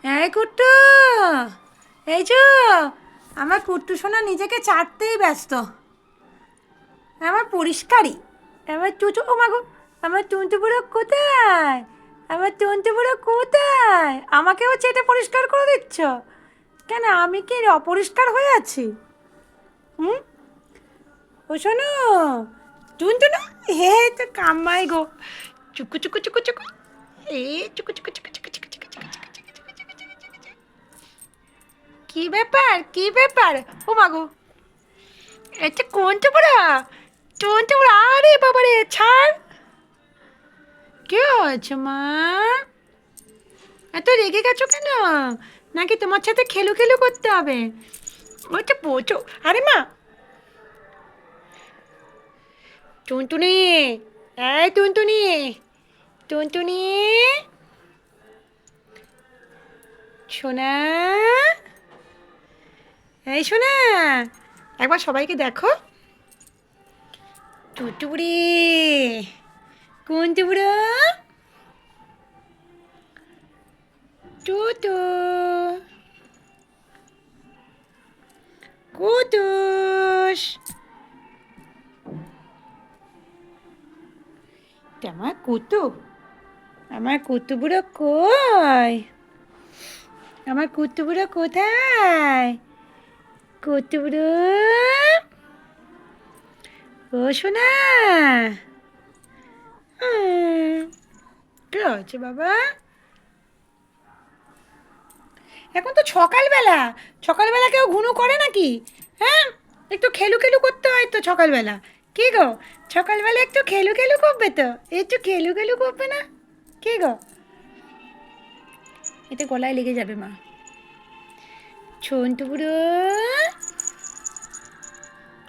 এই কুট্টু, এই যে আমার কুট্টু সোনা নিজেকে চাটতেই ব্যস্ত। আমার পরিষ্কারই, আমার টুটু, ও মাগো, আমার টুনটু বুড়ো কোথায়? আমার টুনটু বুড়ো কোথায়? আমাকেও চেটে পরিষ্কার করে দিচ্ছ কেন? আমি কি অপরিষ্কার হয়ে আছি? হুম, ও শোনো, টুনটু না, হে তো কামাই গো, চুকু চুকু চুকু চুকু, এ চুকু চুকু চুকু চুকু চুকু চুকু চুকু চুকু চুকু চুকু চুকু চুকু চুকু। কি ব্যাপার, কি ব্যাপার? ও মাগো, এটা কোন টুকরা? কোন টুকরা? আরে বাবারে, ছাড়। কি হয়েছে মা? এত রেগে গেছো কেন? নাকি তোমার সাথে খেলু খেলু করতে হবে? ওইটা বোঝো। আরে মা, টুনটুনি, এই টুনটুনি, টুনটুনি, সোনা, এই সোনা, একবার সবাইকে দেখো। টুটুবুড়ি, কোন টুবুড়ো? টুটু, কুটুস, আমার কুতু, আমার কুতু বুড়ো কই? আমার কুতু বুড়ো কোথায়? কুতু বুড়ো, ও সোনা, কি হয়েছে বাবা? এখন তো সকালবেলা, সকালবেলা কেউ ঘুনো করে নাকি? হ্যাঁ, একটু খেলু খেলু করতে হয় তো সকালবেলা। কি গো, সকালবেলা একটু খেলু খেলু করবে তো, একটু খেলু খেলু করবে না? কি গো, এতে গলায় লেগে যাবে মা। ছন্টু বুড়ো,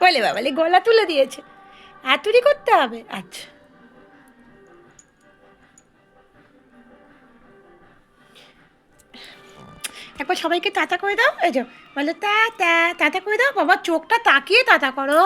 বলে বাবালে গলা তুলে দিয়েছে, আতুরি করতে হবে। আচ্ছা, একবার সবাইকে টাটা করে দাও, এই যে বলো টাটা, টাটা করে দাও বাবা, চোখটা তাকিয়ে টাটা করো।